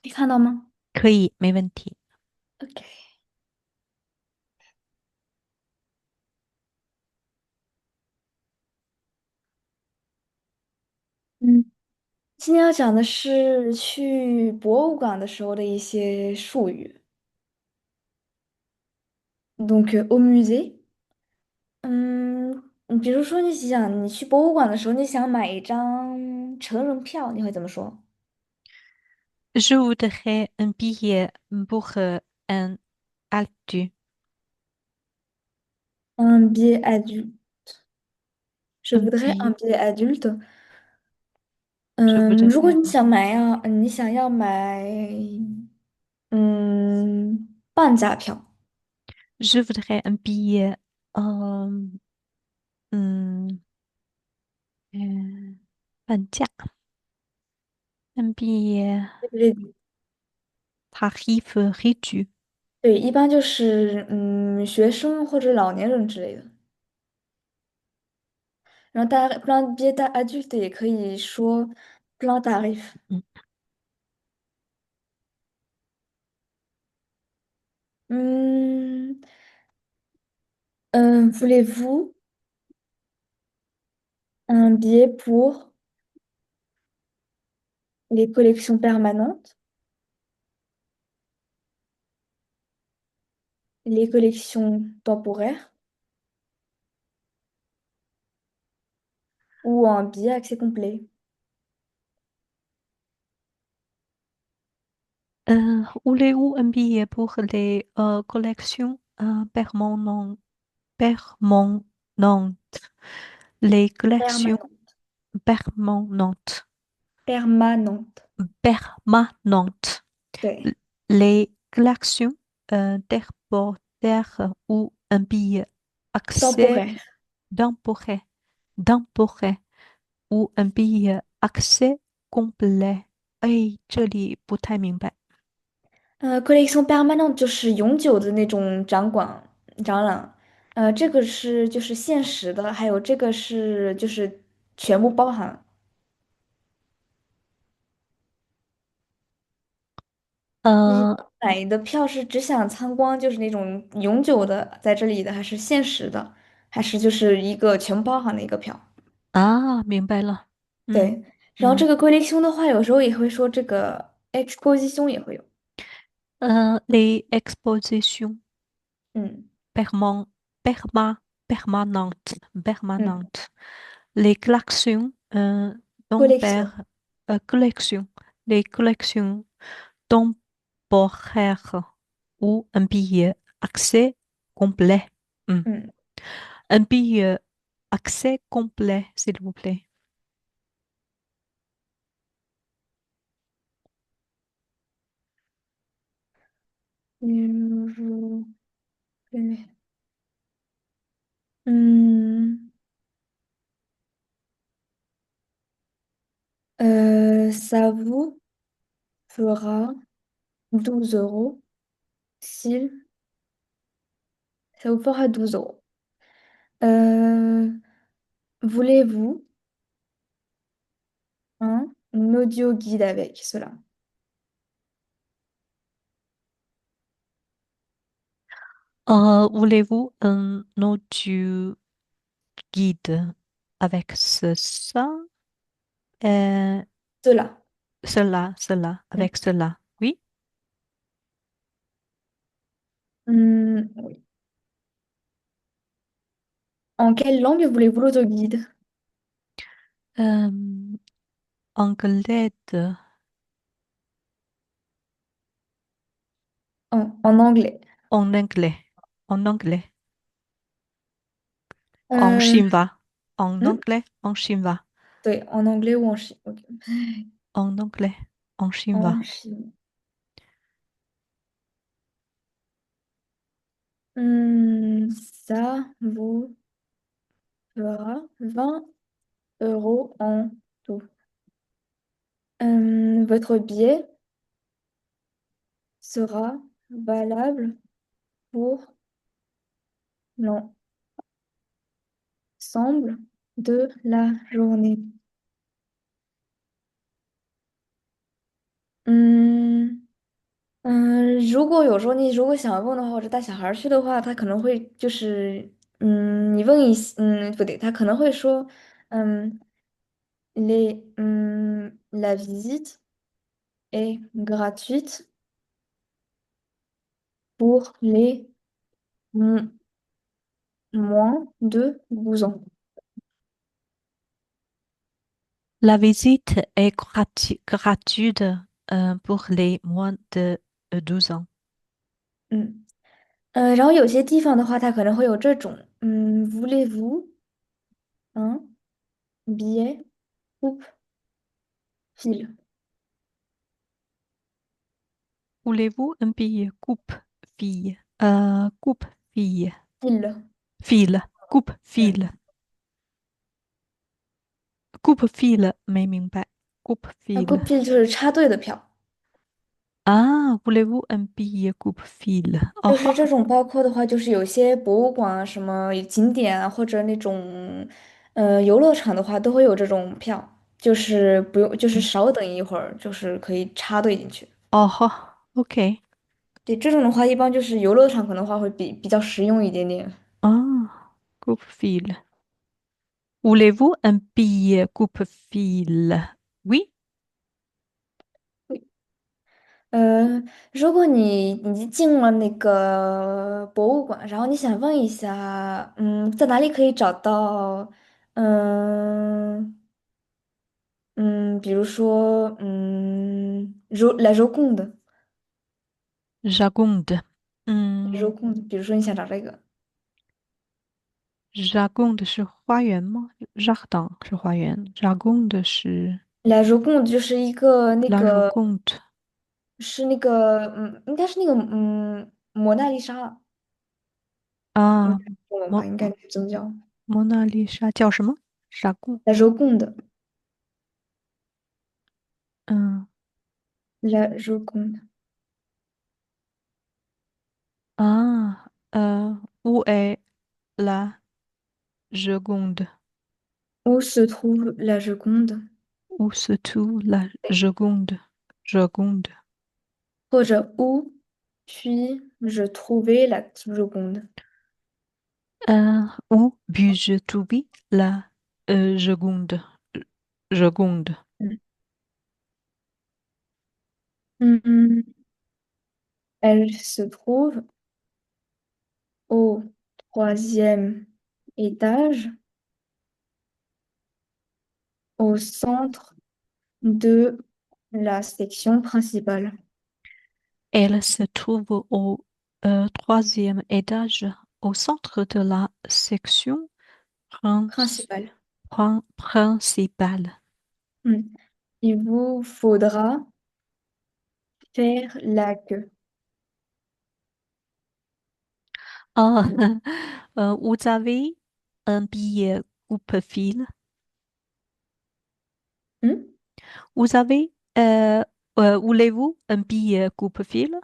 可以看到吗可以，没问题。？OK。嗯，今天要讲的是去博物馆的时候的一些术语。Donc, au musée，你比如说你想你去博物馆的时候，你想买一张成人票，你会怎么说？Je voudrais un billet pour un adulte. Un billet adulte. Je Un voudrais un billet. billet adulte。Je 如果voudrais, 你想买呀，你想要买，半价票。je voudrais un billet. euh, hum, euh, un dia- un billet 对不对？tarif réduit. 对，一般就是学生或者老年人之类的。然后大家 plan billet adulte 也可以说 plan tarif。嗯voulez-vous un billet pour les collections permanentes, les collections temporaires ou un billet accès complet? Voulez-vous un billet pour les collections permanentes? Les collections Permanente. permanentes. Permanente. Permanentes. Ouais. Les collections temporaires ou un billet accès Temporaire. temporaire, temporaire ou un billet accès complet. 哎，这里不太明白。collection permanente 就是永久的那种展览。这个是就是限时的，还有这个是就是全部包含。你呃买的票是只想参观，就是那种永久的在这里的，还是限时的，还是就是一个全包含的一个票？明白了。嗯对，然后这嗯个 collection 的话，有时候也会说这个 exposition 也会有。les expositions嗯 perman- permanentes,嗯permanentes. Les collections，collection。collections, les collections temporaires ou un billet accès complet. Hmm. 嗯 Un billet accès complet, s'il vous plaît. je- Hmm, ça vous fera 12 euros s'il... Ça vous fera 12 euros. Euh, voulez-vous un audio guide avec cela? Voulez-vous un audio guide avec ça? Euh, Cela. avec Hmm. cela. Oui. Oui. En quelle langue voulez-vous l'audio guide? Euh, anglais, En anglais. en anglais, en anglais, en Euh, chinois, en hmm? anglais, en chinois, Oui, en anglais ou en chinois. Ok. en anglais, en chinois. En chinois. Ça vous fera 20 euros en tout. Votre billet sera valable pour l'ensemble de la journée. 嗯，如果有时候你如果想问的话，或者带小孩儿去的话，他可能会就是，你问一些，不对，他可能会说，嗯la visite est gratuite pour les m- moins de 12 ans. La visite est gratuite pour les moins de 12 ans. 嗯，然后有些地方的话，它可能会有这种，voulez-vous un billet coupe file Voulez-vous un billet coupe fille? Coupe fille. file. File. Coupe 对，file. Coupe file 没明白。Coupe 那 file. coupe file 就是插队的票。啊，voulez-vous un billet coupe file？哦就是这哈，种包括的话，就是有些博物馆啊、什么景点啊，或者那种游乐场的话，都会有这种票，就是不用，就是嗯，少等一会儿，就是可以插队进去。哦哈，OK。对，这种的话，一般就是游乐场可能话会比较实用一点点。啊，coupe file。Voulez-vous un billet coupe file？Oui。如果你进了那个博物馆，然后你想问一下，在哪里可以找到，嗯比如说，来柔贡的。Jagunde。嗯柔贡的，比如说你想找这个，Jagunde 是花园吗？Jardin 是花园，Jagunde 是 来柔贡的，就是一个那 La 个 Joconde。是那个应该是那个蒙娜丽莎，应啊，该中文吧，蒙应该这么叫蒙娜丽莎叫什么？傻姑。来柔贡的，嗯来柔贡的。啊，où est la Joconde？Où se trouve la Joconde？Où se trouve la Joconde? Joconde. 或者 Où puis-je trouver la Joconde？Où puis-je trouver la Joconde? Joconde. 嗯嗯Elle se trouve au troisième étage, au centre de la section principale. Elle se trouve au troisième étage, au centre de la section Principale. principale. Hmm. Il vous faudra faire la queue. Ah, vous avez un billet coupe-fil? Hmm. Vous avez, voulez-vous un billet coupe-fil?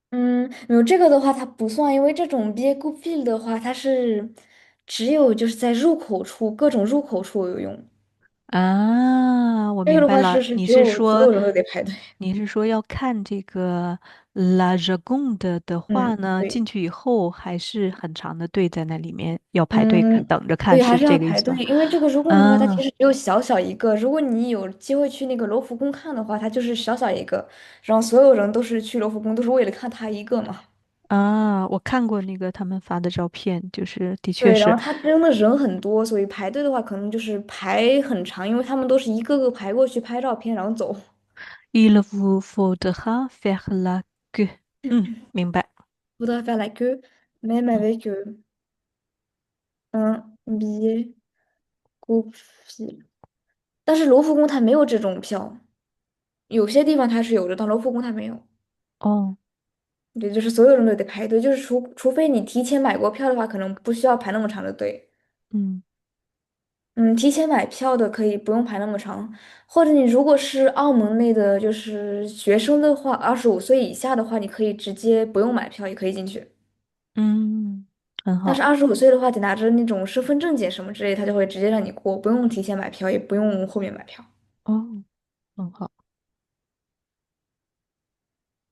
没有这个的话，它不算，因为这种 b i g f i l 的话，它是只有就是在入口处各种入口处有用。啊，我这个的明白了，话是你只有所是说，有人都得排队。你是说要看这个 La Joconde 的话嗯，呢，对，进去以后还是很长的队在那里面要排队看，嗯，等着看，对，是还是要排队，这个意思吗？因为这个如贡的话，它其啊实只有小小一个。如果你有机会去那个罗浮宫看的话，它就是小小一个，然后所有人都是去罗浮宫，都是为了看它一个嘛。啊，我看过那个他们发的照片，就是的确对，然是 后它真的人很多，所以排队的话可能就是排很长，因为他们都是一个个排过去拍照片，然后走。Il vous faudra faire la queue。明白。Faudrait faire la queue, même 嗯 avec un billet coupe-file。但是罗浮宫它没有这种票，有些地方它是有的，但罗浮宫它没有。哦，对，就是所有人都得排队，就是除非你提前买过票的话，可能不需要排那么长的队。嗯提前买票的可以不用排那么长，或者你如果是澳门内的就是学生的话，25岁以下的话，你可以直接不用买票也可以进去。嗯，很但是好。25岁的话，得拿着那种身份证件什么之类，他就会直接让你过，不用提前买票，也不用后面买票。哦，很好。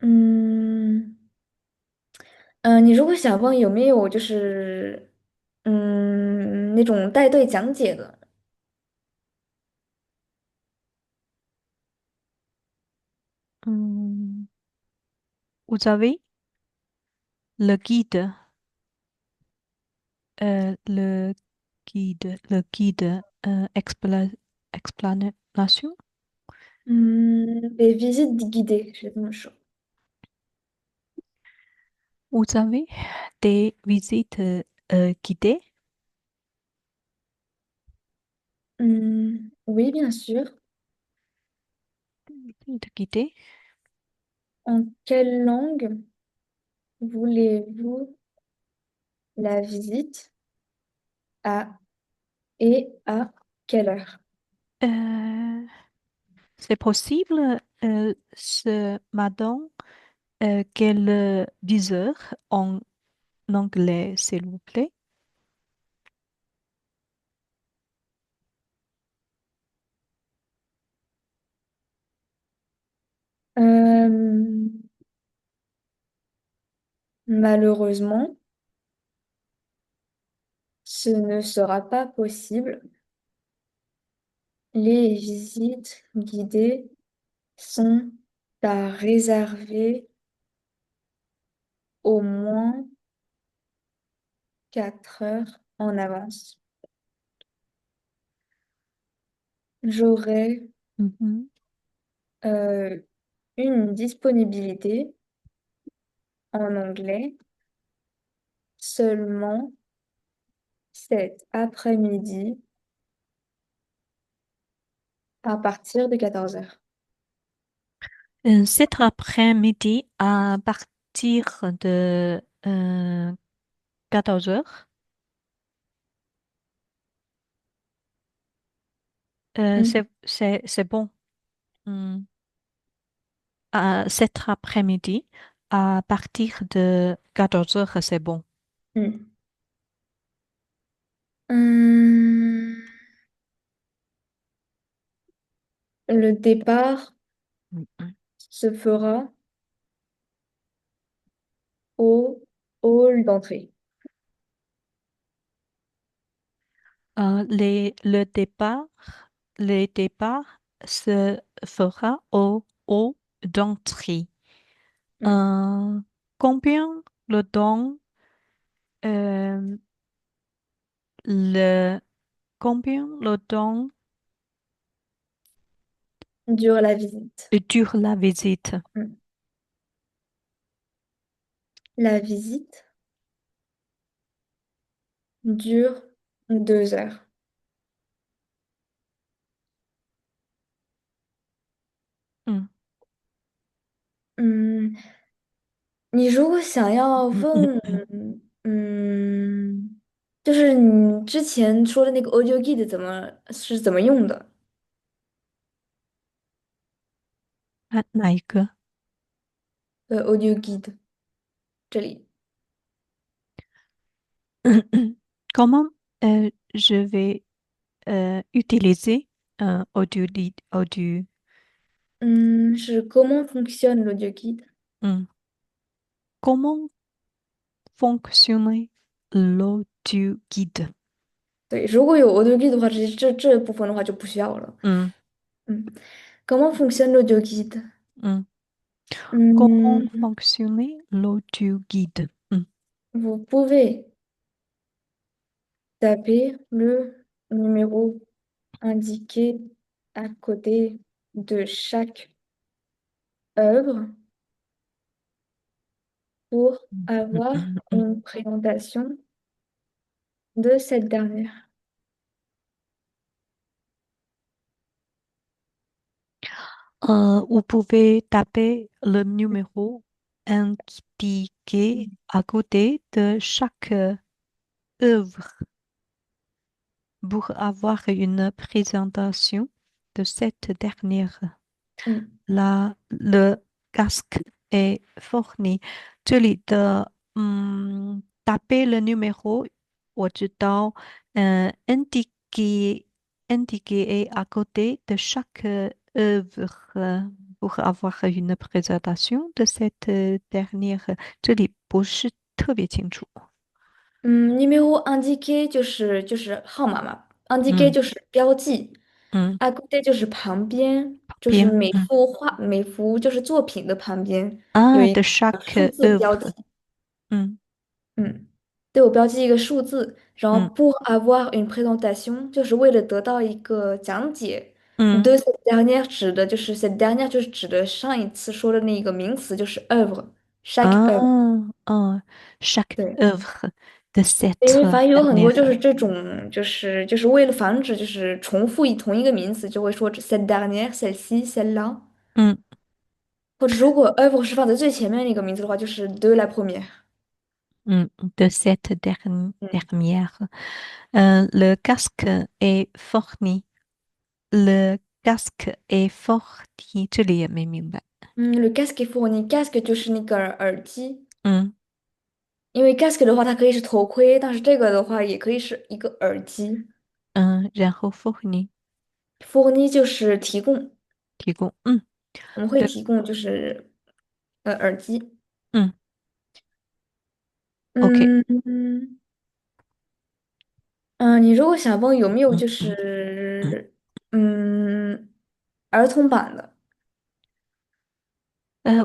嗯你如果想问有没有就是那种带队讲解的，嗯，vous avez le guide, le guide explanation. des visites guidées，是这么说。Vous avez des visites guidées? Oui, bien sûr. Visites guidées. En quelle langue voulez-vous la visite à et à quelle heure? Euh, c'est possible, madame, quelle 10 heures en anglais, s'il vous plaît? Euh, Malheureusement, ce ne sera pas possible. Les visites guidées sont à réserver au moins 4 heures en avance. J'aurai Mhm. euh, une disponibilité en anglais seulement cet après-midi à partir de 14 heures. Cet après-midi, à partir de 14 heures, Mm, c'est bon. Hmm. Cet après-midi, à partir de 14 heures, c'est bon. mm. Hum, le départ Mhm. se fera au hall d'entrée. Le départ se fera au d'entrée. Mm. Euh, combien le temps, euh, le, combien le temps Dure la visite. dure la visite? Mm. La visite dure 2 heures.嗯嗯，你如果想要嗯嗯问，嗯，就是你之前说的那个 audio guide 怎么用的？哪一个？audio guide 这里，Comment je vais utiliser un audio? 是 comment fonctionne l'audio guide？嗯 Comment fonctionne l'audio guide? 对，如果有 audio guide 的话，这部分的话就不需要了。嗯嗯，comment fonctionne l'audio guide？嗯 Comment 嗯，fonctionne l'audio guide? vous pouvez taper le numéro indiqué à côté de chaque œuvre pour avoir Mm. une présentation de cette dernière. Vous pouvez taper le numéro indiqué à côté de chaque œuvre pour avoir une présentation de cette dernière. 嗯 Le casque est fourni. 这里的 taper le numéro 我知道，indiquer est à côté de chaque œuvre pour avoir une présentation de cette dernière，这里不是特别清楚。嗯，numéro indiqué 就是号码嘛，indiqué 嗯就是标记嗯，，à côté 就是旁边，就是边，每幅画每幅就是作品的旁边有啊一个，de chaque 数字标记，œuvre，嗯嗯，对我标记一个数字，然后 嗯 pour avoir une présentation 就是为了得到一个讲解嗯，，de cette dernière 指的就是 cette dernière 就是指的上一次说的那个名词就是 œuvre，chaque 啊 œuvre。chaque 对。œuvre de 对，因为 cette 法语有很多就 dernière。是这种，就是为了防止就是重复同一个名词，就会说 cette dernière、celle-ci、celle-là，嗯或者如果 œuvre 是放在最前面的一个名词的话，就是 de la première。嗯，de cette 嗯 dernière。le casque est fourni。le casque est fourni，这里也没明白。嗯，le casque est fourni casque 就是那个耳机，嗯因为 casque 的话它可以是头盔，但是这个的话也可以是一个耳机。嗯，然后 fourni fourni 就是提供，提供。嗯，我们会对，提供就是耳机。嗯，OK。嗯，你如果想问有没有就嗯嗯嗯。是儿童版的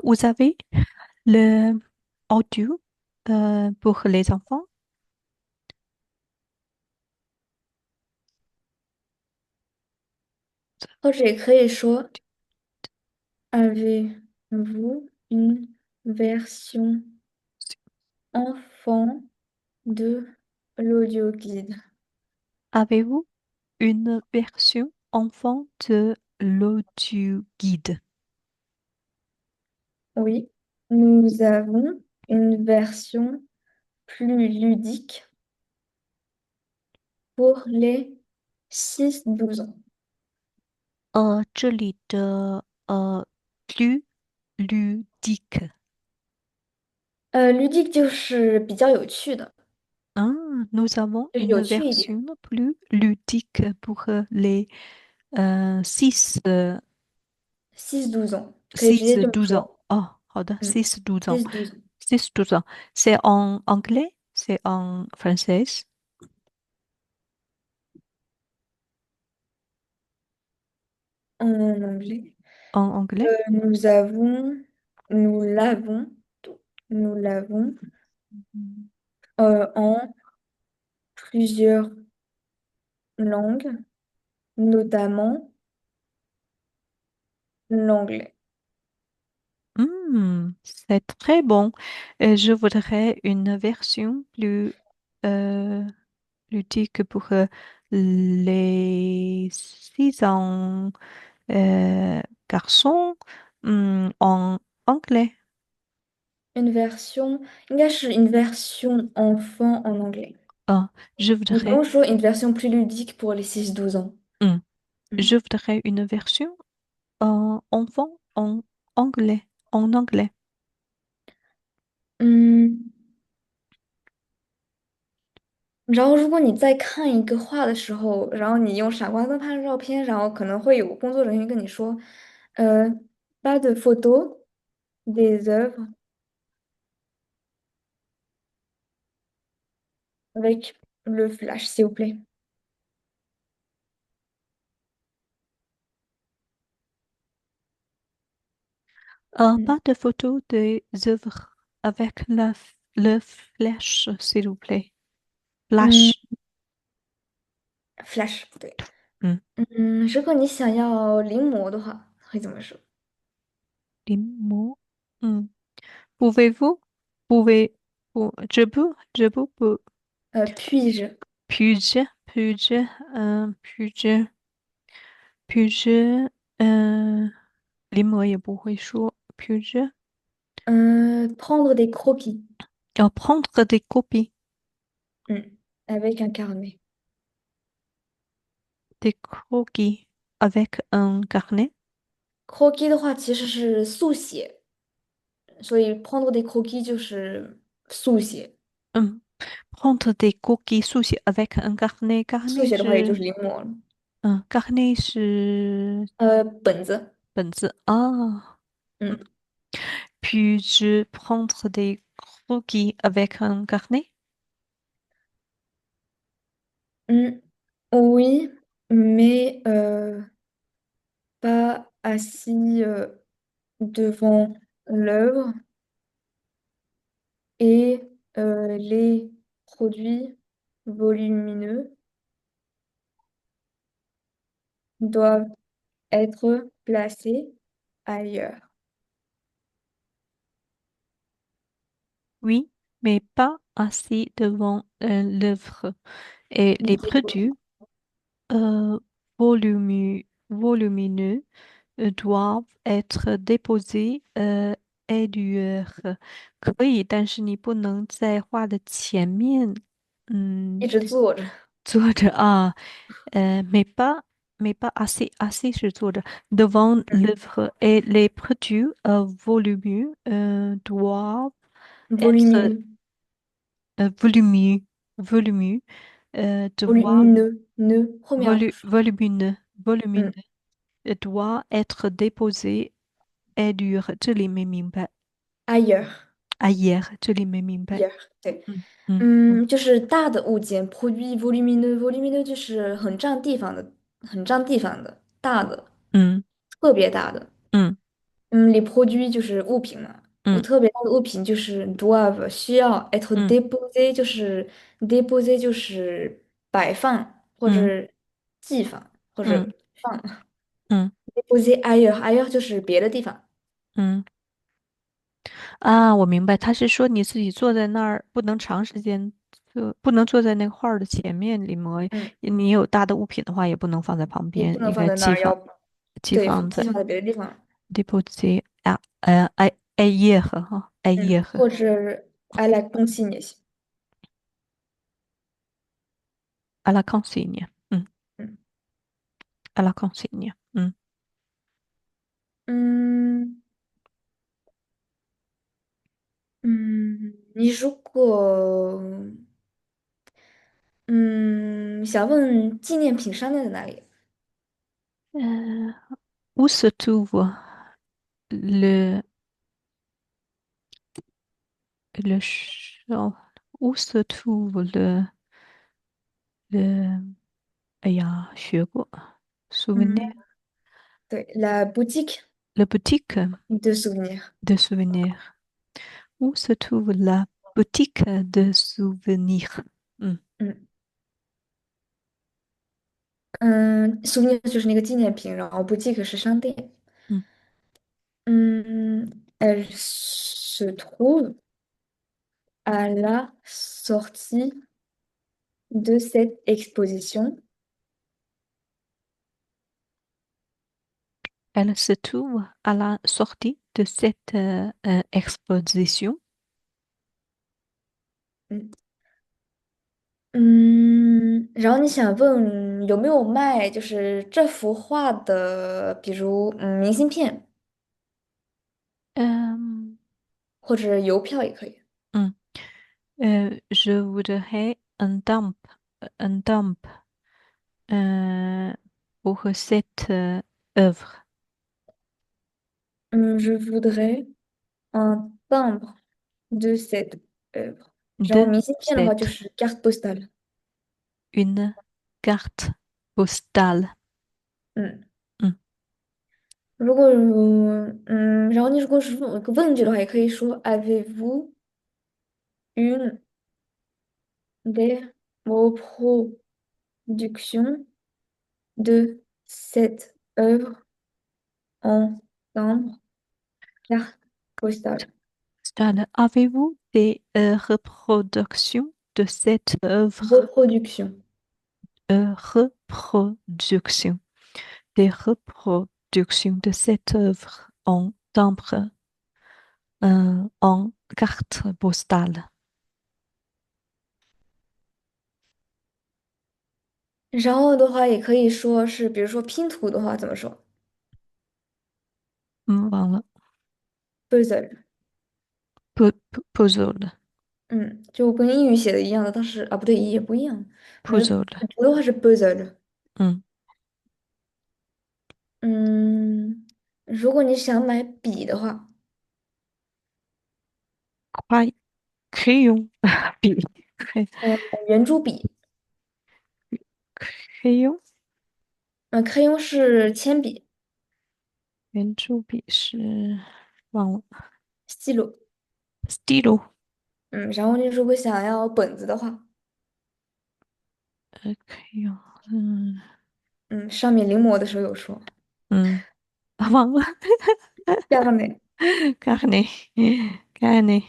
，vous avez le audio pour les enfants？或者也可以说 avez-vous une version enfant de l'audio guide? Avez-vous une version enfant de l'audio guide? Oui, nous avons une version plus ludique pour les 6-12 ans. 这里的plus ludique。ludique 就是比较有趣的，nous avons 就是有 une 趣一点。version plus ludique pour les 6 6-12 ans，可以直 6 接这么 12 ans. 说。Oh, pardon, Mm. 6 12 ans. 6-12 ans. 6 12 ans. C'est en anglais? C'est en français? En anglais. En anglais? Nous avons, nous l'avons, nous l'avons en plusieurs langues, notamment l'anglais. C'est très bon. Je voudrais une version plus euh, ludique pour les 6 ans garçons en anglais.应该是 une version enfant en anglais. Ah, je 你不用 voudrais, 说 une version plus ludique pour les 6-12 ans. hum, je Mm. voudrais une version enfant en anglais. En anglais. 嗯，然后如果你在看一个画的时候，然后你用闪光灯拍照片，然后可能会有工作人员跟你说，呃，pas de photo des œuvres avec le flash, s'il vous plaît. Mm. Pas de photos des œuvres avec le flash, s'il vous plaît. 嗯 Flash. flash 不对。嗯，如果你想要临摹的话，会怎么说？les mots. Hmm. Pouvez-vous, pouvez, je peux, puis-je？puis-je, puis-je, 呃，临摹也不会说puis-je, prendre des croquis prendre des copies mm, avec un carnet. des croquis avec un carnet. croquis 的话其实是速写，所以 prendre des croquis 就是速写，嗯，prendre des coquilles sushi avec un carnet. 速 carnet 写的话也就是，是临摹了。carnet 是本子本子啊。嗯 Puis-je prendre des croquis avec un carnet? mm. Oui, mais pas assis devant l'œuvre et les produits volumineux doivent être placés ailleurs. Oui, mais pas assis devant l'œuvre. Et les produits euh, volumineux doivent être déposés ailleurs。可以，但是你不能在画的前面，嗯，一直坐着。坐着啊，mais pas assez 是坐着。Devant l'œuvre et les produits volumineux doivent être Volumineux. volumineux, volumineux, doivent Volumineux. Ne. Première bouche. volumineux, volumineux, Mm. doit être déposé ailleurs. 这里没明白。Ailleurs. ailleurs 这里没明白。Ailleurs. 对，嗯嗯就是大的物件，produit volumineux，volumineux 就是很占地方的，很占地方的，大的，嗯特别大的。嗯les produits 就是物品嘛，嗯特别大的物品就是 doivent 需要 être 嗯 déposé 就是 déposé 就是摆放或嗯者寄放或者嗯放 嗯 déposé ailleurs，ailleurs 就是别的地方。嗯啊，我明白，他是说你自己坐在那儿，不能长时间不能坐在那个画儿的前面临摹。嗯，你有大的物品的话，也不能放在旁边，也不能应放在那儿，该寄放要寄对放在 寄放在别的地方。déposer à ailleurs 哈 ailleurs 或者 à la consigne 也行。à la consigne。嗯嗯，à la consigne。嗯嗯你如果想问纪念品商店在哪里？呃，où se trouve le le champ où se trouve le 哎呀，学过 souvenir 嗯，对，la boutique le boutique de souvenirs。de souvenirs où se trouve la boutique de souvenirs 嗯嗯souvenir 就是那个纪念品，然后 boutique 是商店。嗯 elle se trouve à la sortie de cette exposition. elle se trouve à la sortie de cette exposition 然后你想问有没有卖就是这幅画的，比如明信片嗯或者邮票也可以。嗯je voudrais un dump euh, pour cette œuvre Je voudrais un timbre de cette œuvre。然后de 明信片的话就 cette 是 carte postale。une carte postale 嗯，嗯如果然后你如果是问个问句的话，也可以说 Avez-vous une des reproductions de cette œuvre en timbre carte postale? postale. Avez-vous des reproductions de cette œuvre? Reproduction. Reproduction. Des reproductions de cette œuvre en timbre, en carte postale. 然后的话，也可以说是，比如说拼图的话，怎么说完了 ？puzzle。puzzle 嗯，就跟英语写的一样的，但是啊，不对，也不一样。puzzle。图的话是 puzzle。嗯嗯如果你想买笔的话，快可以用笔，可以嗯，圆珠笔，可以用crayon 是铅笔圆珠笔是忘了，stylo。，stilo，然后你如果想要本子的话，可以用，嗯上面临摹的时候有说，嗯，忘了，第二个呢，carnet carnet，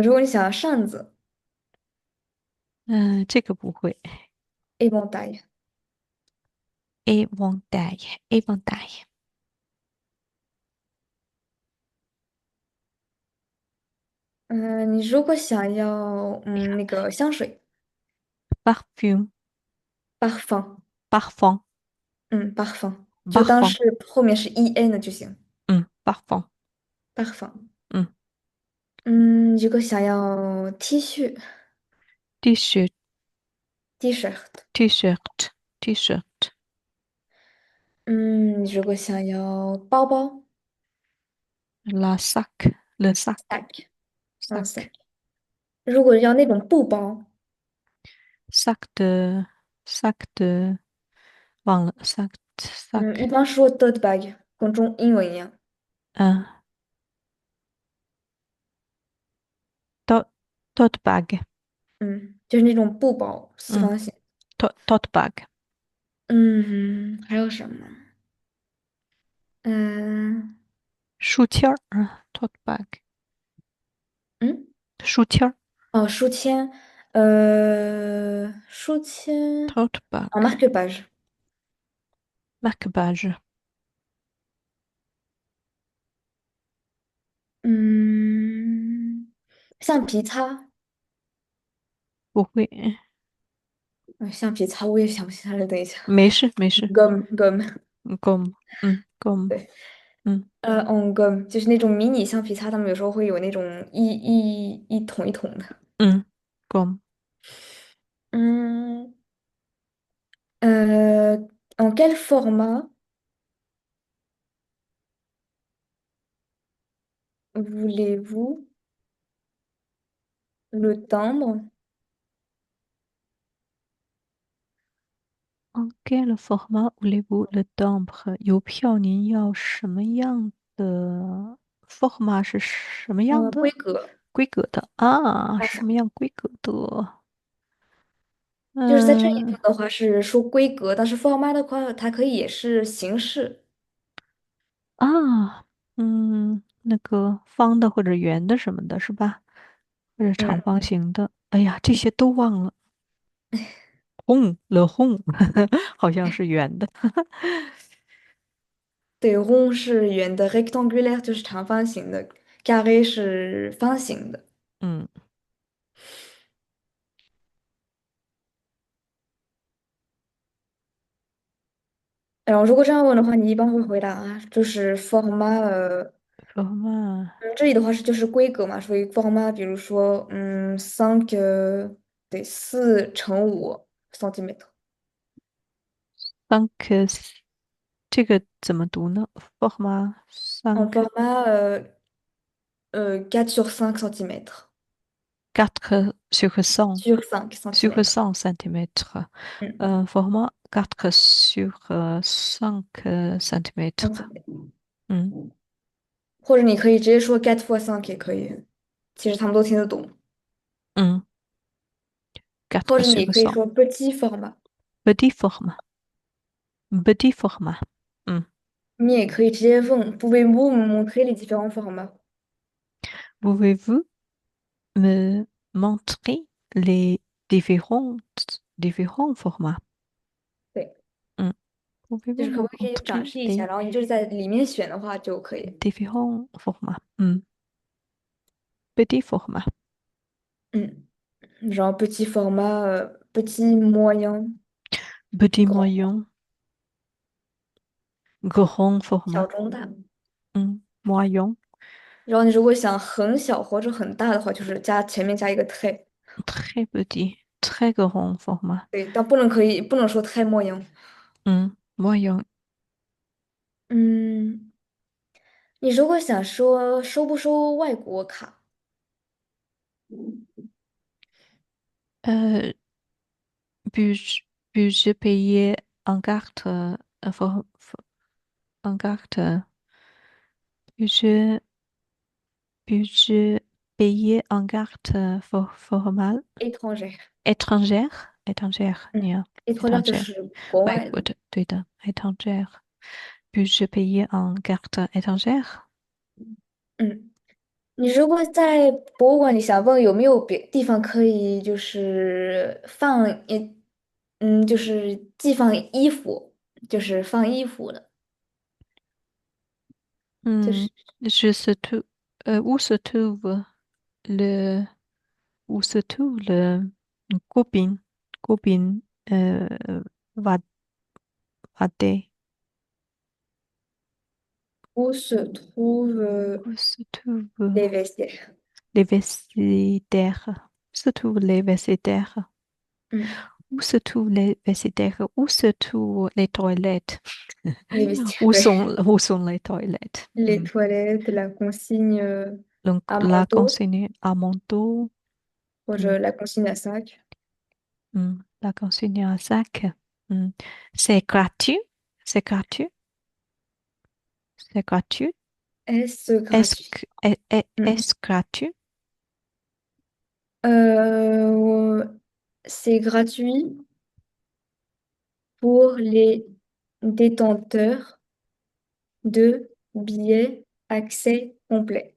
如果你想要扇子这个不会，éventail。，éventail éventail，你如果想要那个香水 parfum parfum，parfum 嗯，parfum 就当 parfum，是后面是 en 的就行parfum，，parfum。嗯如果想要 T 恤，t-shirt T-shirt，t-shirt t-shirt，如果想要包包 la sac le sac sac，sac sac。如果要那种布包，sac de sac de 忘了 sac sac，一般说 tote bag，跟英文一样，嗯，tote tote bag，就是那种布包，四嗯方形。，tote bag，还有什么？嗯书签儿，tote bag，嗯，书签儿哦，书签，书签，，tote 哦 bag，marque page，marque page，嗯，橡皮擦，不会，橡皮擦我也想不起来了，等一下没事没事，gum gum，，gum，gum，对，嗯gum 就是那种迷你橡皮擦，他们有时候会有那种一桶一桶的，嗯，gum，嗯，en quel format voulez-vous le timbre? En quel format voulez-vous le timbre？邮票您要什么样的 format 是什么样的规格。规格的啊？方法。什么样规格的？就是在这一嗯步的话是说规格，但是 format 的话，它可以也是形式。那个方的或者圆的什么的，是吧？或者长嗯，方形的。哎呀，这些都忘了。le rond，好像是圆的。对，rond 是圆的，rectangulaire 就是长方形的，carré 是方形的。嗯然后如果这样问的话，你一般会回答啊，就是 format，，format 这里的话是就是规格嘛，所以 format，比如说5，对，4×5 cm，5这个怎么读呢？format 嗯 5 format4×5 cm4 sur 100 sur 5 sur cm。cm. Mm. Format 4 sur 5 cm. 嗯或者你可以直接说 get for some 也可以，其实他们都听得懂。嗯或，4 者你 sur 可以 100. 说 petit format，Petit format. Petit format. 嗯 你也可以直接问 pouvez-vous me montrer les différents formats？Pouvez-vous me montrer les différents formats? 对，嗯就，Pouvez-vous 是可 me 不可以展 montrer 示一下，les 然后你就是在里面选的话就可以。différents formats? Petit format. 嗯，然后 petit format、petit moyen、Petit grand、moyen. Grand 小 format. 中大。Moyen. 然后你如果想很小或者很大的话，就是前面加一个 très，Très petit. Très grand format. 对，但不能说太 moyen。Moyen. 嗯你如果想说收不收外国卡，Euh, puis-je, puis-je payer en carte, en carte, puis-je, puis-je payer en carte formale, étrangère，étrangère, étrangère, 嗯，你好，étrangère就 étrangère，是国外的。外国的，对的，étrangère. Puis-je payer en carte étrangère? 嗯，你如果在博物馆里想问有没有别地方可以就是放就是寄放衣服，就是放衣服的，就Hmm,是 où se trouve le, où se trouve le copine, copine, va, vade? où se trouvent Où se trouve les vestiaires. les vestiaires? Où se trouvent les vestiaires? Mm. Où se trouvent les vestiaires? Où se trouvent les toilettes? Les vestiaires, ouais. Où sont les toilettes? Les Hmm. toilettes, la consigne Donc, à la manteau, consigne à manteau, ou hmm, la consigne à sac. la consigne à sac, hmm. C'est gratuit? C'est gratuit? C'est gratuit? Est-ce Est-ce gratuit? que, Mm. est-ce gratuit? Euh, c'est gratuit pour les détenteurs de billets accès complet.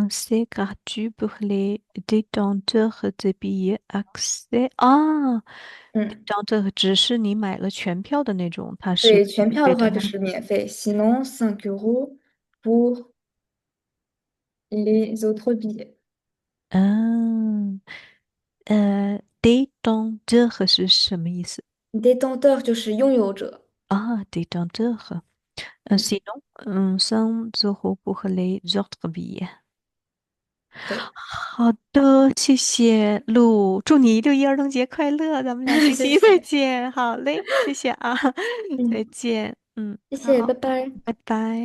C'est gratuit pour les détenteurs de billets accès. Ah, 嗯，détenteur 只是你买了全票的那种，它是对，全免费的吗？票的话就是免费，sinon 5 € pour les autres billets. 嗯，détenteur 是什么意思？détenteur 就是拥有者。啊，détenteur。嗯，sinon, 5 € pour les autres billets。对，好的，谢谢露，祝你6·1儿童节快乐，咱们下星期再谢谢，见。好嘞，谢谢啊，再嗯，见。嗯，谢谢，拜好，拜。拜拜。